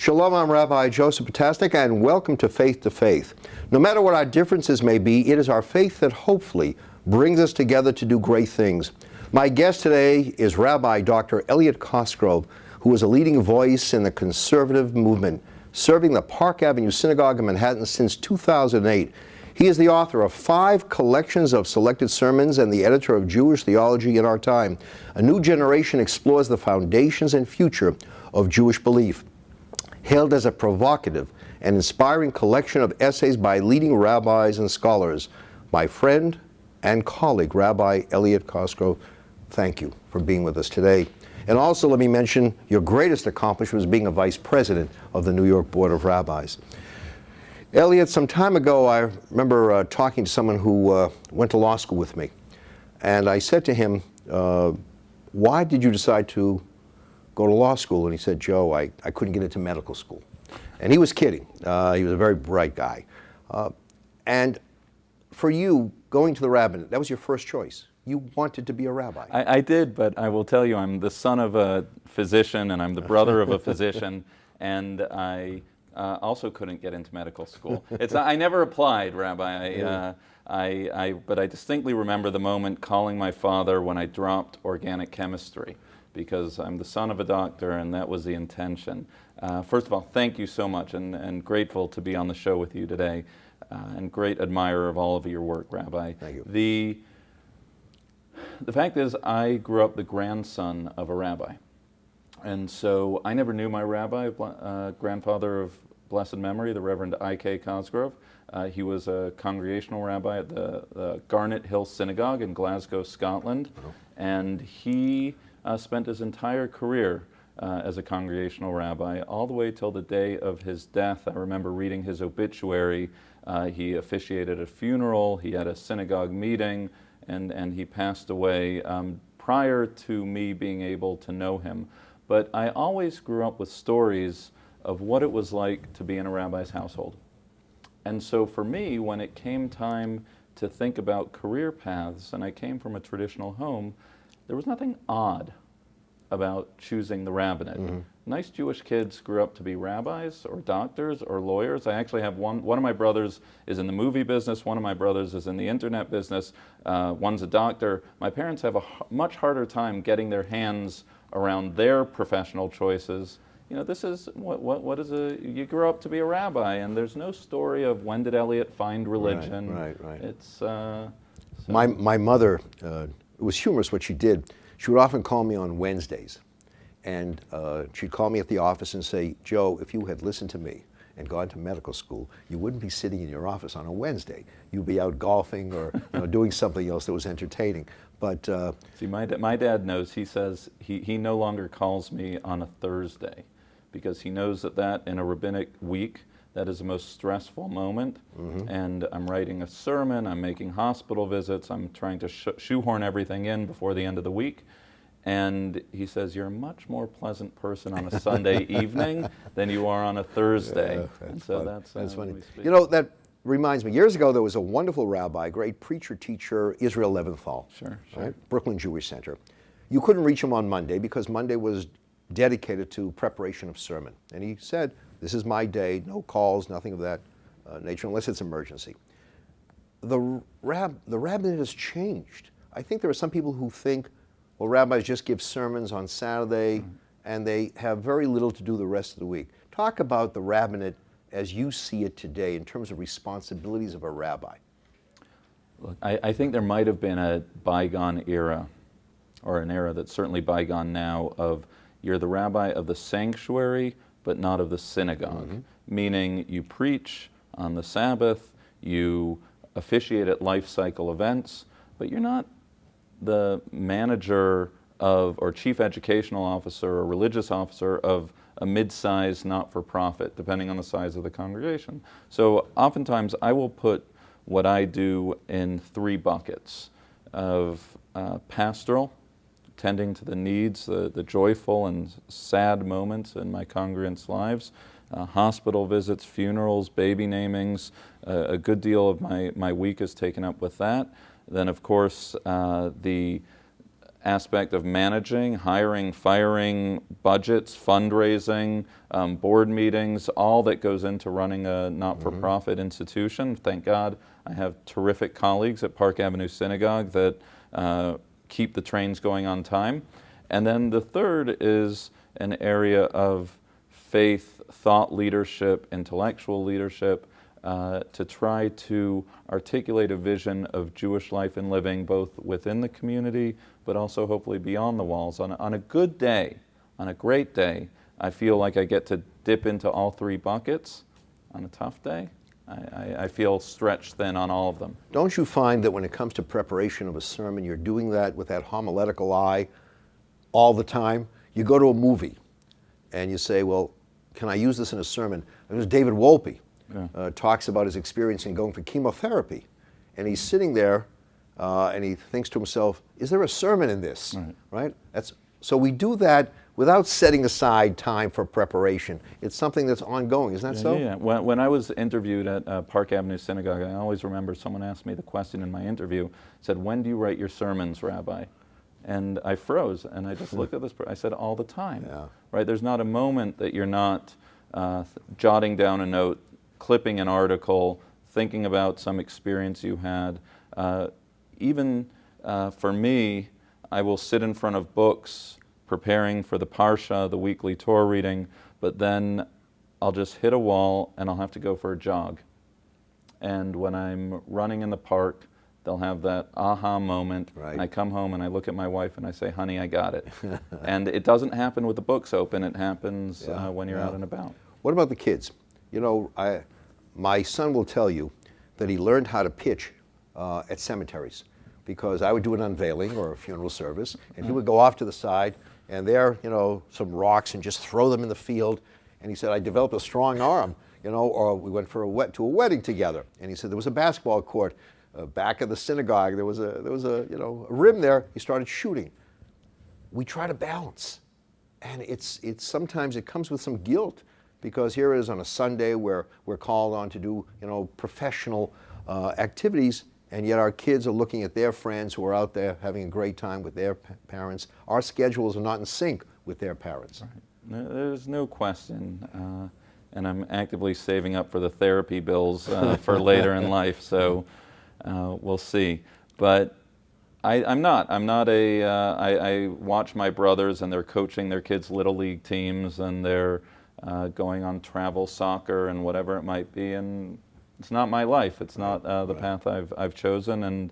Shalom, I'm Rabbi Joseph Potasnik, and welcome to Faith to Faith. No matter what our differences may be, it is our faith that hopefully brings us together to do great things. My guest today is Rabbi Dr. Eliot Cosgrove, who is a leading voice in the conservative movement, serving the Park Avenue Synagogue in Manhattan since 2008. He is the author of 5 collections of selected sermons and the editor of Jewish Theology in Our Time. A new generation explores the foundations and future of Jewish belief. Hailed as a provocative and inspiring collection of essays by leading rabbis and scholars, my friend and colleague, Rabbi Eliot Cosgrove, thank you for being with us today. And also let me mention your greatest accomplishment was being a vice president of the NY Board of Rabbis. Eliot, some time ago, I remember talking to someone who went to law school with me. And I said to him, why did you decide to go to law school? And he said, Joe, I couldn't get into medical school. And he was kidding. He was a very bright guy. And for you, going to the rabbinate, that was your first choice. You wanted to be a rabbi. I did, but I will tell you, I'm the son of a physician, and I'm the brother of a physician, and I also couldn't get into medical school. I never applied, Rabbi. But I distinctly remember the moment calling my father when I dropped organic chemistry, because I'm the son of a doctor, and that was the intention. First of all, thank you so much, and grateful to be on the show with you today, and great admirer of all of your work, Rabbi. Thank you. The fact is, I grew up the grandson of a rabbi. And so I never knew my rabbi, grandfather of blessed memory, the Reverend I.K. Cosgrove. He was a congregational rabbi at the Garnet Hill Synagogue in Glasgow, Scotland. Oh. And he spent his entire career as a congregational rabbi, all the way till the day of his death. I remember reading his obituary. He officiated a funeral, he had a synagogue meeting, and he passed away prior to me being able to know him. But I always grew up with stories of what it was like to be in a rabbi's household. And so for me, when it came time to think about career paths, and I came from a traditional home, there was nothing odd about choosing the rabbinate. Mm-hmm. Nice Jewish kids grew up to be rabbis or doctors or lawyers. I actually have one of my brothers is in the movie business, one of my brothers is in the internet business, one's a doctor. My parents have a much harder time getting their hands around their professional choices. You know, this is, what is you grew up to be a rabbi, and there's no story of when did Eliot find religion. Right. It's, so. My mother, it was humorous what she did. She would often call me on Wednesdays, and she'd call me at the office and say, Joe, if you had listened to me and gone to medical school, you wouldn't be sitting in your office on a Wednesday. You'd be out golfing or doing something else that was entertaining. But see, my dad knows. He says he no longer calls me on a Thursday, because he knows that in a rabbinic week, that is the most stressful moment. Mm-hmm. And I'm writing a sermon, I'm making hospital visits, I'm trying to shoehorn everything in before the end of the week. And he says, you're a much more pleasant person on a Sunday evening than you are on a Thursday. Yeah, and so that's funny. You know, that reminds me, years ago there was a wonderful rabbi, great preacher, teacher, Israel Leventhal. Sure. Right? Brooklyn Jewish Center. You couldn't reach him on Monday because Monday was dedicated to preparation of sermon. And he said, this is my day, no calls, nothing of that nature, unless it's emergency. The rabbinate has changed. I think there are some people who think, well, rabbis just give sermons on Saturday, and they have very little to do the rest of the week. Talk about the rabbinate as you see it today in terms of responsibilities of a rabbi. Look, I think there might have been a bygone era, or an era that's certainly bygone now, of you're the rabbi of the sanctuary, but not of the synagogue. Mm-hmm. Meaning you preach on the Sabbath, you officiate at life cycle events, but you're not the manager of, or chief educational officer or religious officer of a mid-sized not-for-profit, depending on the size of the congregation. So oftentimes I will put what I do in 3 buckets of pastoral, tending to the needs, the joyful and sad moments in my congregants' lives, hospital visits, funerals, baby namings. A good deal of my week is taken up with that. Then, of course, the aspect of managing, hiring, firing, budgets, fundraising, board meetings, all that goes into running a not-for-profit institution. Thank God I have terrific colleagues at Park Avenue Synagogue that keep the trains going on time. And then the third is an area of faith, thought leadership, intellectual leadership, to try to articulate a vision of Jewish life and living both within the community but also hopefully beyond the walls. On a good day, on a great day, I feel like I get to dip into all three buckets. On a tough day, I feel stretched thin on all of them. Don't you find that when it comes to preparation of a sermon, you're doing that with that homiletical eye all the time? You go to a movie and you say, well, can I use this in a sermon? There's David Wolpe. Talks about his experience in going for chemotherapy. And he's sitting there and he thinks to himself, is there a sermon in this? Right? So we do that without setting aside time for preparation. It's something that's ongoing. Isn't that so? Yeah. When I was interviewed at Park Avenue Synagogue, I always remember someone asked me the question in my interview, said, when do you write your sermons, Rabbi? And I froze and I just looked at this person. I said, all the time. Right? There's not a moment that you're not jotting down a note, clipping an article, thinking about some experience you had. Even for me, I will sit in front of books preparing for the Parsha, the weekly Torah reading, but then I'll just hit a wall and I'll have to go for a jog. And when I'm running in the park, they'll have that aha moment. And I come home and I look at my wife and I say, honey, I got it. And it doesn't happen with the books open. It happens when you're out and about. What about the kids? You know, my son will tell you that he learned how to pitch at cemeteries, because I would do an unveiling or a funeral service, and he would go off to the side, and there, you know, some rocks, and just throw them in the field. And he said, I developed a strong arm, you know. Or we went to a wedding together, and he said there was a basketball court back of the synagogue. There was a you know, a rim there. He started shooting. We try to balance, and it's sometimes it comes with some guilt, because here it is on a Sunday where we're called on to do, you know, professional activities, and yet our kids are looking at their friends who are out there having a great time with their parents. Our schedules are not in sync with their parents. Right. There's no question, and I'm actively saving up for the therapy bills for later in life, so we'll see. But I'm not I watch my brothers, and they're coaching their kids' Little League teams, and they're going on travel soccer and whatever it might be, and it's not my life. It's not the path I've chosen, and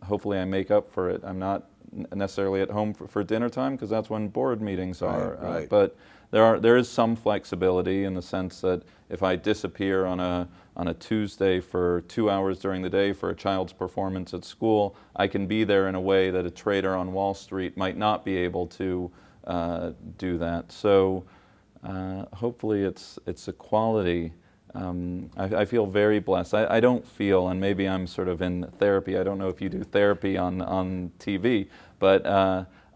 hopefully I make up for it. I'm not necessarily at home for dinner time, because that's when board meetings are. But there is some flexibility in the sense that if I disappear on a Tuesday for 2 hours during the day for a child's performance at school, I can be there in a way that a trader on Wall Street might not be able to do that. So hopefully it's a quality. I feel very blessed. I don't feel, and maybe I'm sort of in therapy, I don't know if you do therapy on TV, but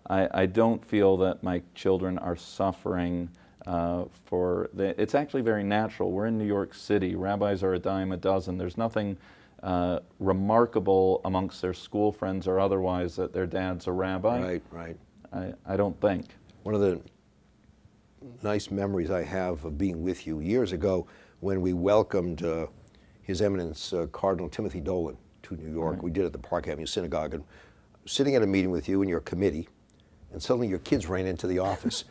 I don't feel that my children are suffering it's actually very natural. We're in New York City. Rabbis are a dime a dozen. There's nothing remarkable amongst their school friends or otherwise that their dad's a rabbi. Right. I don't think. One of the nice memories I have of being with you years ago, when we welcomed His Eminence Cardinal Timothy Dolan to New York. We did it at the Park Avenue Synagogue, and sitting at a meeting with you and your committee, and suddenly your kids ran into the office.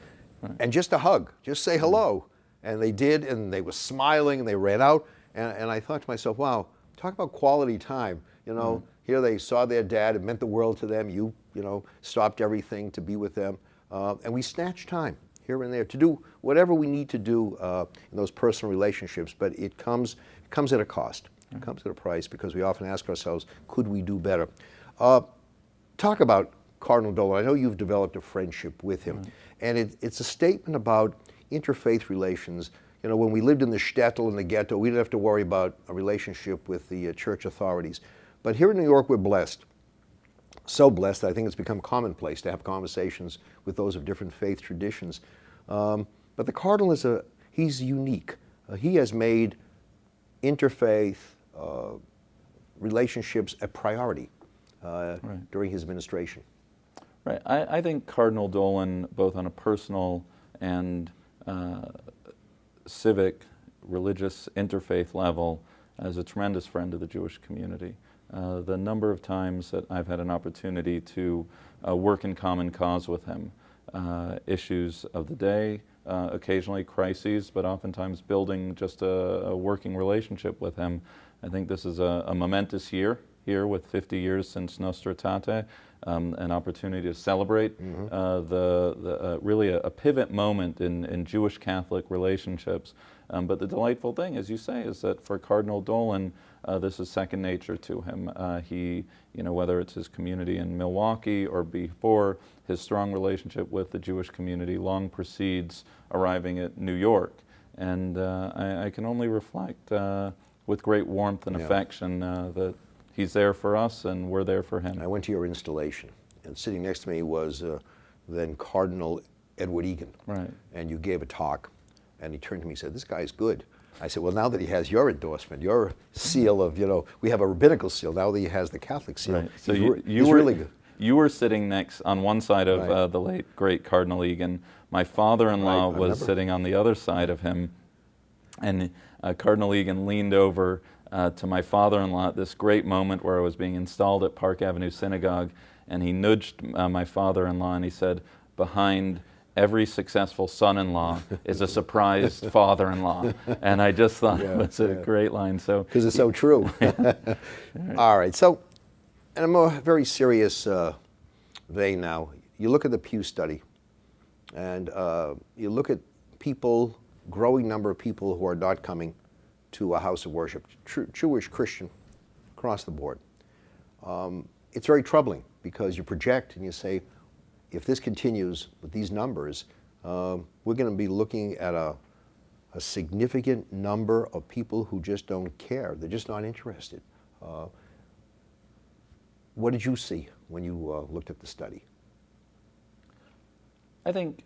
And just a hug, just say hello. And they did, and they were smiling, and they ran out. And I thought to myself, wow, talk about quality time. You know, here they saw their dad, it meant the world to them. You know, stopped everything to be with them. And we snatched time here and there to do whatever we need to do in those personal relationships, but it comes at a cost. It comes at a price, because we often ask ourselves, could we do better? Talk about Cardinal Dolan. I know you've developed a friendship with him, and it's a statement about interfaith relations. You know, when we lived in the shtetl, in the ghetto, we didn't have to worry about a relationship with the church authorities. But here in New York, we're blessed. So blessed that I think it's become commonplace to have conversations with those of different faith traditions. But the Cardinal he's unique. He has made interfaith relationships a priority during his administration. Right. I think Cardinal Dolan, both on a personal and civic, religious, interfaith level, is a tremendous friend of the Jewish community. The number of times that I've had an opportunity to work in common cause with him, issues of the day, occasionally crises, but oftentimes building just a working relationship with him. I think this is a momentous year here with 50 years since Nostra Aetate, an opportunity to celebrate really a pivot moment in Jewish Catholic relationships. But the delightful thing, as you say, is that for Cardinal Dolan, this is second nature to him. He, whether it's his community in Milwaukee or before, his strong relationship with the Jewish community long precedes arriving at New York. And I can only reflect with great warmth and affection that he's there for us and we're there for him. I went to your installation, and sitting next to me was then Cardinal Edward Egan. Right. And you gave a talk, and he turned to me and said, "This guy's good." I said, "Well, now that he has your endorsement, your seal of, we have a rabbinical seal, now that he has the Catholic seal, right. So he's really good." You were sitting next on one side of Right. The late, great Cardinal Egan. My father-in-law was sitting on the other side of him. And Cardinal Egan leaned over to my father-in-law at this great moment where I was being installed at Park Avenue Synagogue. And he nudged my father-in-law and he said, "Behind every successful son-in-law is a surprised father-in-law." And I just thought it was a great line. So because it's so true. All right. So, in a more very serious vein now, you look at the Pew study, and you look at people, growing number of people who are not coming to a house of worship, Jewish, Christian, across the board. It's very troubling because you project and you say, if this continues with these numbers, we're going to be looking at a significant number of people who just don't care. They're just not interested. What did you see when you looked at the study? I think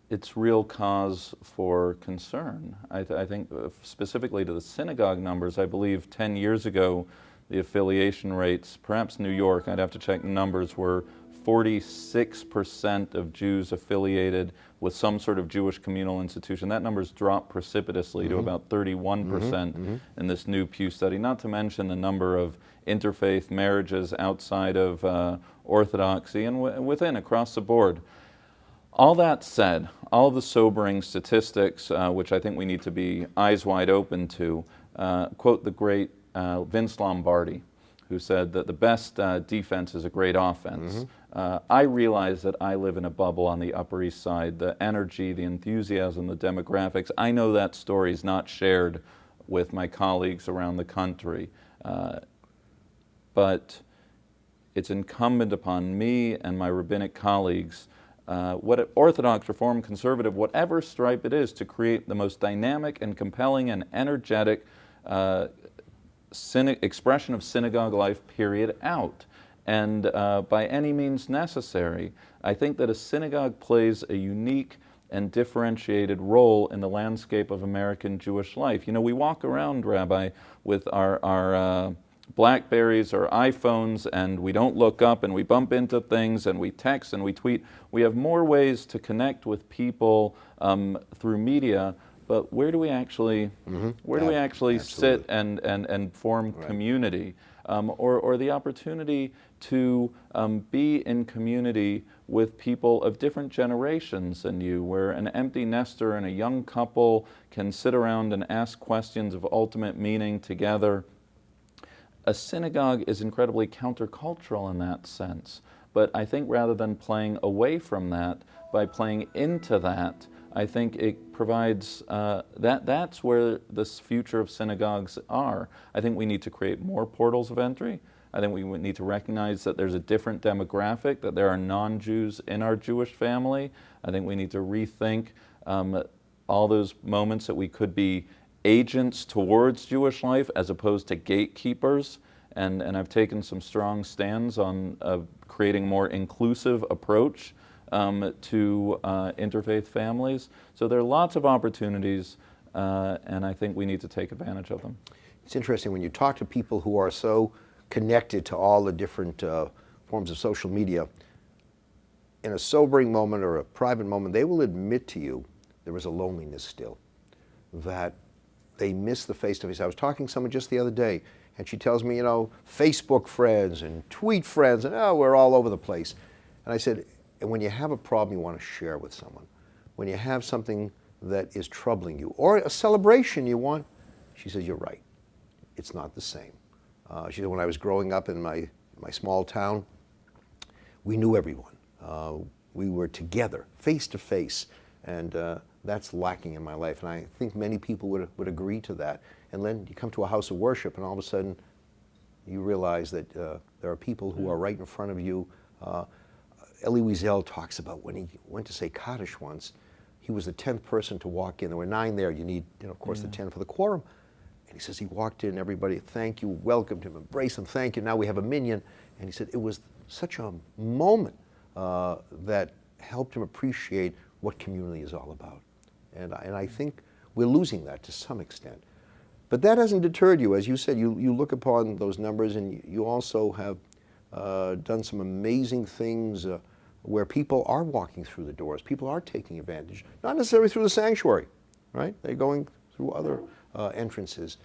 it's real cause for concern. I think specifically to the synagogue numbers, I believe 10 years ago, the affiliation rates, perhaps New York, I'd have to check the numbers, were 46% of Jews affiliated with some sort of Jewish communal institution. That number's dropped precipitously to about 31% in this new Pew study, not to mention the number of interfaith marriages outside of Orthodoxy and within, across the board. All that said, all the sobering statistics, which I think we need to be eyes wide open to, quote the great Vince Lombardi, who said that the best defense is a great offense. I realize that I live in a bubble on the Upper East Side. The energy, the enthusiasm, the demographics, I know that story is not shared with my colleagues around the country. But it's incumbent upon me and my rabbinic colleagues, what Orthodox, Reform, Conservative, whatever stripe it is, to create the most dynamic and compelling and energetic expression of synagogue life, period, out. And by any means necessary. I think that a synagogue plays a unique and differentiated role in the landscape of American Jewish life. We walk around, Rabbi, with our Blackberries or iPhones, and we don't look up, and we bump into things, and we text and we tweet. We have more ways to connect with people through media, but where do we actually sit and form community, or the opportunity to be in community with people of different generations than you, where an empty nester and a young couple can sit around and ask questions of ultimate meaning together. A synagogue is incredibly countercultural in that sense, but I think rather than playing away from that, by playing into that, I think it provides, that's where this future of synagogues are. I think we need to create more portals of entry. I think we need to recognize that there's a different demographic, that there are non-Jews in our Jewish family. I think we need to rethink all those moments that we could be agents towards Jewish life as opposed to gatekeepers. And I've taken some strong stands on creating a more inclusive approach to interfaith families. So there are lots of opportunities, and I think we need to take advantage of them. It's interesting when you talk to people who are so connected to all the different forms of social media, in a sobering moment or a private moment, they will admit to you there is a loneliness still, that they miss the face-to-face. I was talking to someone just the other day, and she tells me, you know, Facebook friends and tweet friends, and we're all over the place. And I said, and when you have a problem you want to share with someone, when you have something that is troubling you, or a celebration you want, she says, you're right, it's not the same. She said, when I was growing up in my small town, we knew everyone. We were together, face to face, and that's lacking in my life. And I think many people would agree to that. And then you come to a house of worship, and all of a sudden you realize that there are people who are right in front of you. Elie Wiesel talks about when he went to say Kaddish once, he was the 10th person to walk in. There were 9 there. You need, of course, the 10 for the quorum. And he says he walked in, everybody, thank you, welcomed him, embraced him, thank you. Now we have a minyan. And he said it was such a moment that helped him appreciate what community is all about. And I think we're losing that to some extent. But that hasn't deterred you. As you said, you look upon those numbers, and you also have done some amazing things where people are walking through the doors. People are taking advantage, not necessarily through the sanctuary, right? They're going through other entrances.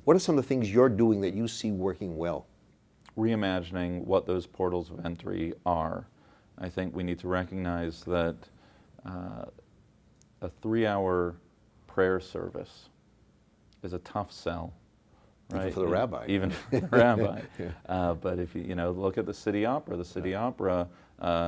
What are some of the things you're doing that you see working well? Reimagining what those portals of entry are. I think we need to recognize that a 3-hour prayer service is a tough sell, right? Even for the rabbi. Even for the rabbi. Yeah. But if you look at the City Opera, Opera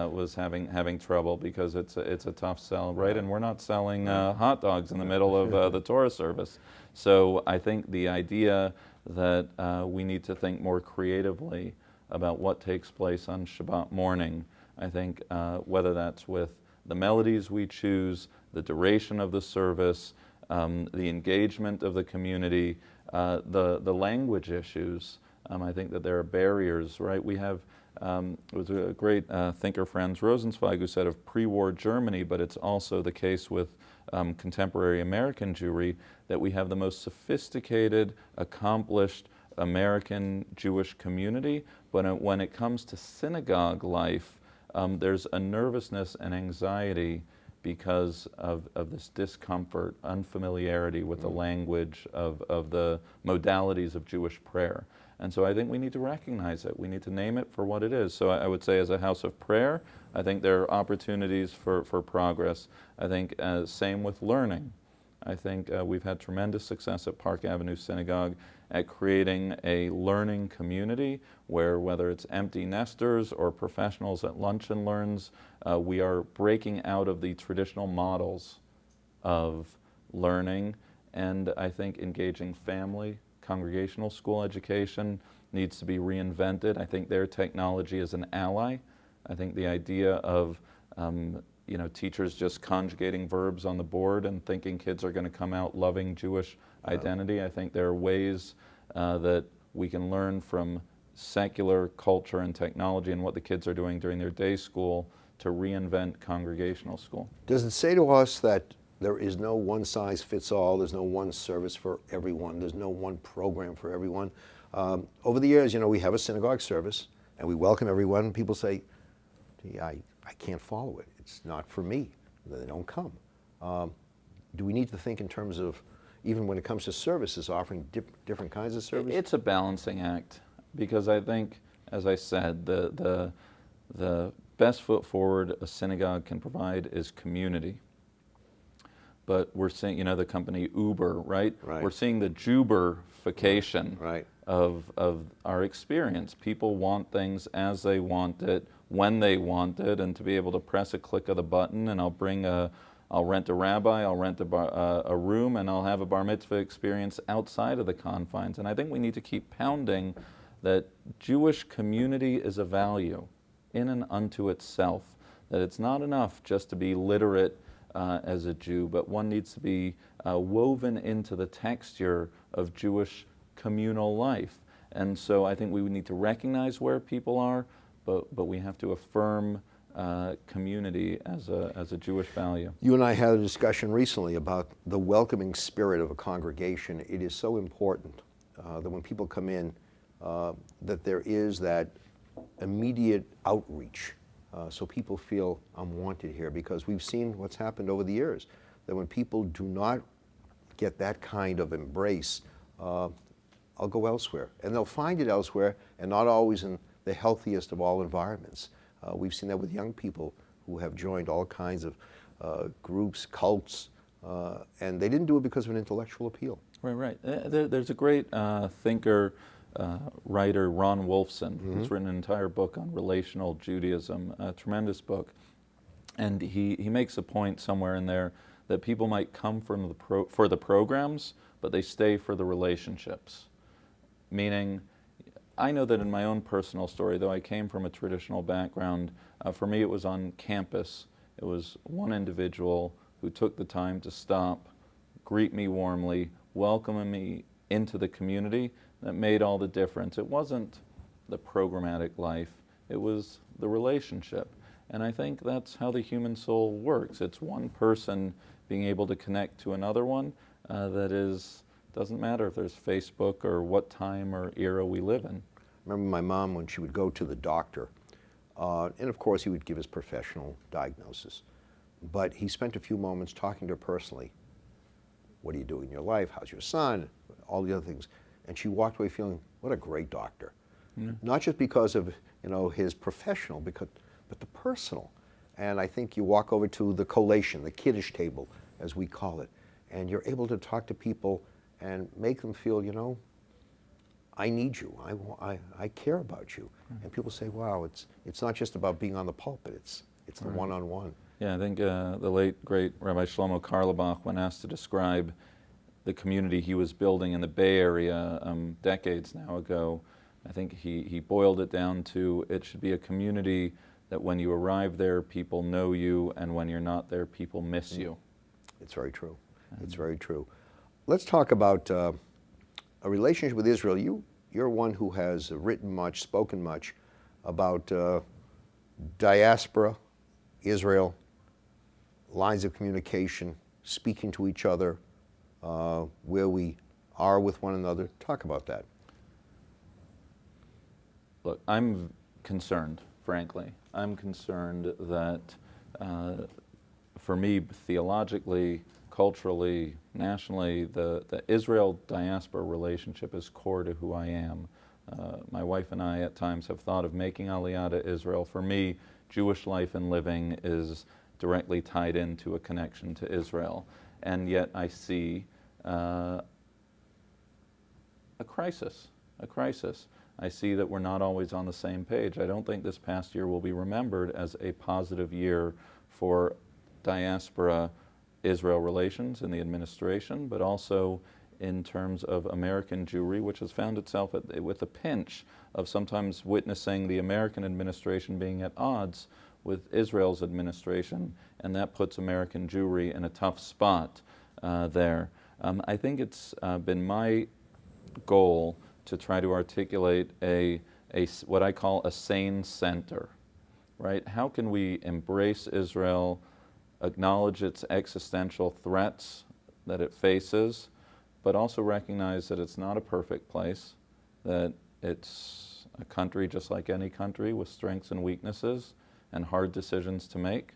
was having trouble because it's a tough sell, right? And we're not selling hot dogs in the middle of the Torah service. So I think the idea that we need to think more creatively about what takes place on Shabbat morning. I think whether that's with the melodies we choose, the duration of the service, the engagement of the community, the language issues. I think that there are barriers, right? We have, it was a great thinker, Franz Rosenzweig, who said of pre-war Germany, but it's also the case with contemporary American Jewry, that we have the most sophisticated, accomplished American Jewish community, but when it comes to synagogue life, there's a nervousness and anxiety because of this discomfort, unfamiliarity with the language of the modalities of Jewish prayer. And so I think we need to recognize it. We need to name it for what it is. So I would say as a house of prayer, I think there are opportunities for progress. I think same with learning. I think we've had tremendous success at Park Avenue Synagogue at creating a learning community where, whether it's empty nesters or professionals at Lunch and Learns, we are breaking out of the traditional models of learning, and I think engaging family, congregational school education needs to be reinvented. I think their technology is an ally. I think the idea of teachers just conjugating verbs on the board and thinking kids are going to come out loving Jewish identity. I think there are ways that we can learn from secular culture and technology and what the kids are doing during their day school to reinvent congregational school. Does it say to us that there is no one size fits all, there's no one service for everyone, there's no one program for everyone? Over the years, we have a synagogue service and we welcome everyone. People say, gee, I can't follow it. It's not for me. They don't come. Do we need to think in terms of, even when it comes to services, offering different kinds of services? It's a balancing act, because I think, as I said, the best foot forward a synagogue can provide is community. But we're seeing, the company Uber, right? We're seeing the Juberification of our experience. People want things as they want it, when they want it, and to be able to press a click of the button, and I'll rent a rabbi, I'll rent a room, and I'll have a bar mitzvah experience outside of the confines. And I think we need to keep pounding that Jewish community is a value in and unto itself, that it's not enough just to be literate as a Jew, but one needs to be woven into the texture of Jewish communal life. And so I think we would need to recognize where people are, but we have to affirm community as a Jewish value. You and I had a discussion recently about the welcoming spirit of a congregation. It is so important that when people come in, that there is that immediate outreach so people feel I'm wanted here, because we've seen what's happened over the years, that when people do not get that kind of embrace, I'll go elsewhere. And they'll find it elsewhere, and not always in the healthiest of all environments. We've seen that with young people who have joined all kinds of groups, cults, and they didn't do it because of an intellectual appeal. Right. There's a great thinker, writer, Ron Wolfson, who's written an entire book on relational Judaism, a tremendous book. And he makes a point somewhere in there that people might come from for the programs, but they stay for the relationships. Meaning, I know that in my own personal story, though I came from a traditional background, for me it was on campus. It was one individual who took the time to stop, greet me warmly, welcome me into the community that made all the difference. It wasn't the programmatic life, it was the relationship. And I think that's how the human soul works. It's one person being able to connect to another one doesn't matter if there's Facebook or what time or era we live in. I remember my mom when she would go to the doctor, and of course he would give his professional diagnosis, but he spent a few moments talking to her personally. What are you doing in your life? How's your son? All the other things. And she walked away feeling, what a great doctor. Not just because of his professional, but the personal. And I think you walk over to the collation, the kiddush table, as we call it, and you're able to talk to people and make them feel, I need you. I care about you. And people say, wow, it's not just about being on the pulpit. It's the one-on-one. Yeah, I think the late, great Rabbi Shlomo Carlebach, when asked to describe the community he was building in the Bay Area decades now ago, I think he boiled it down to, it should be a community that when you arrive there, people know you, and when you're not there, people miss you. It's very true. It's very true. Let's talk about a relationship with Israel. You're one who has written much, spoken much about diaspora, Israel, lines of communication, speaking to each other, where we are with one another. Talk about that. Look, I'm concerned, frankly. I'm concerned that, for me, theologically, culturally, nationally, the Israel-diaspora relationship is core to who I am. My wife and I at times have thought of making Aliyah to Israel. For me, Jewish life and living is directly tied into a connection to Israel. And yet I see a crisis. I see that we're not always on the same page. I don't think this past year will be remembered as a positive year for diaspora Israel relations in the administration, but also in terms of American Jewry, which has found itself with a pinch of sometimes witnessing the American administration being at odds with Israel's administration, and that puts American Jewry in a tough spot there. I think it's been my goal to try to articulate what I call a sane center, right? How can we embrace Israel, acknowledge its existential threats that it faces, but also recognize that it's not a perfect place, that it's a country just like any country with strengths and weaknesses and hard decisions to make,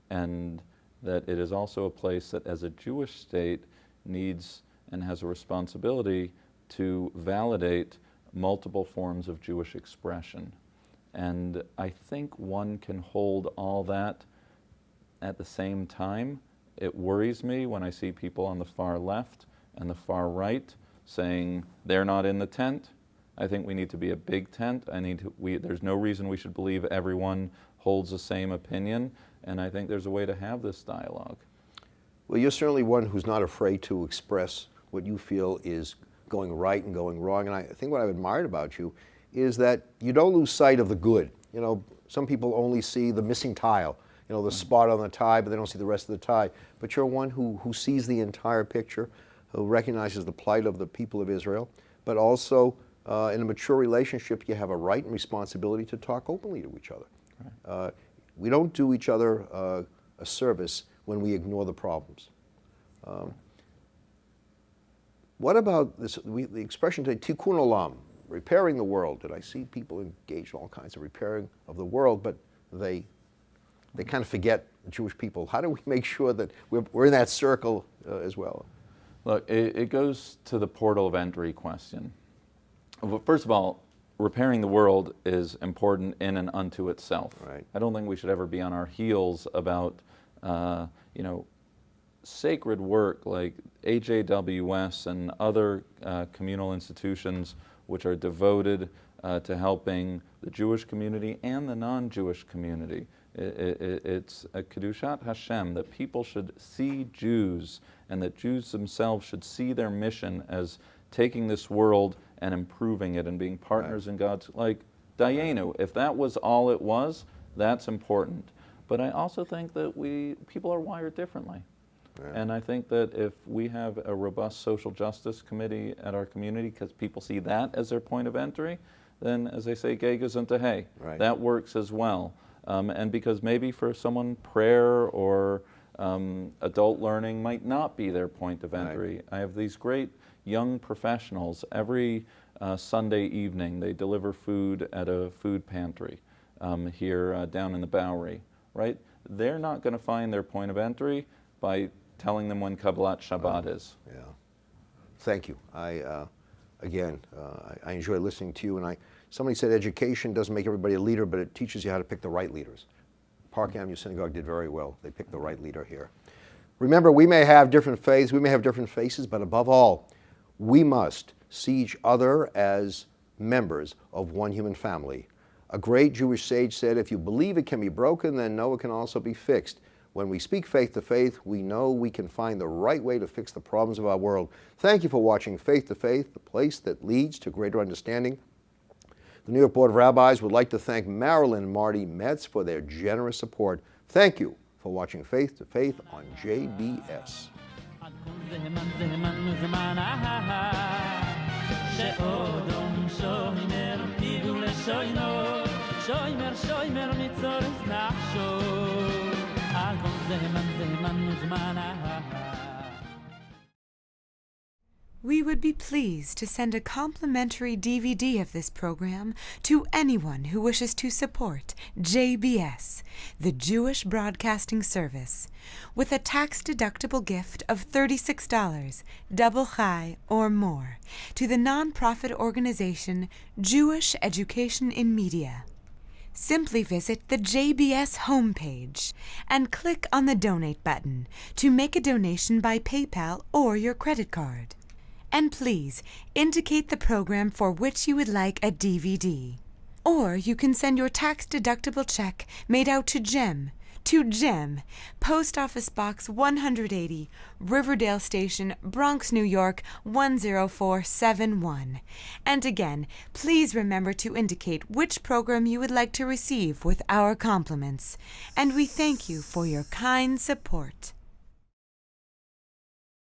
and that it is also a place that as a Jewish state needs and has a responsibility to validate multiple forms of Jewish expression. And I think one can hold all that at the same time. It worries me when I see people on the far left and the far right saying they're not in the tent. I think we need to be a big tent. There's no reason we should believe everyone holds the same opinion, and I think there's a way to have this dialogue. Well, you're certainly one who's not afraid to express what you feel is going right and going wrong, and I think what I've admired about you is that you don't lose sight of the good. Some people only see the missing tile, the spot on the tie, but they don't see the rest of the tie. But you're one who sees the entire picture, who recognizes the plight of the people of Israel, but also in a mature relationship, you have a right and responsibility to talk openly to each other. Right. We don't do each other a service when we ignore the problems. What about this? The expression today, tikkun olam, repairing the world. And I see people engaged in all kinds of repairing of the world, but they kind of forget Jewish people. How do we make sure that we're in that circle as well? Look, it goes to the portal of entry question. Well, first of all, repairing the world is important in and unto itself. Right. I don't think we should ever be on our heels about, sacred work like AJWS and other communal institutions which are devoted to helping the Jewish community and the non-Jewish community. It's a Kedushat Hashem, that people should see Jews and that Jews themselves should see their mission as taking this world and improving it and being partners in God's, like Dayenu. If that was all it was, that's important. But I also think that people are wired differently. And I think that if we have a robust social justice committee at our community, because people see that as their point of entry, then, as they say, gay goes into hay. That works as well. And because maybe for someone, prayer or adult learning might not be their point of entry. I have these great young professionals. Every Sunday evening, they deliver food at a food pantry here down in the Bowery. They're not going to find their point of entry by telling them when Kabbalat Shabbat is. Yeah. Thank you. Again, I enjoy listening to you. And somebody said education doesn't make everybody a leader, but it teaches you how to pick the right leaders. Park Avenue Synagogue did very well. They picked the right leader here. Remember, we may have different faiths, we may have different faces, but above all, we must see each other as members of one human family. A great Jewish sage said, if you believe it can be broken, then know it can also be fixed. When we speak faith to faith, we know we can find the right way to fix the problems of our world. Thank you for watching Faith to Faith, the place that leads to greater understanding. The New York Board of Rabbis would like to thank Marilyn and Marty Metz for their generous support. Thank you for watching Faith to Faith on JBS. We would be pleased to send a complimentary DVD of this program to anyone who wishes to support JBS, the Jewish Broadcasting Service, with a tax-deductible gift of $36, double chai or more, to the nonprofit organization Jewish Education in Media. Simply visit the JBS homepage and click on the Donate button to make a donation by PayPal or your credit card. And please indicate the program for which you would like a DVD. Or you can send your tax-deductible check made out to Jem, Post Office Box 180, Riverdale Station, Bronx, New York 10471. And again, please remember to indicate which program you would like to receive with our compliments. And we thank you for your kind support.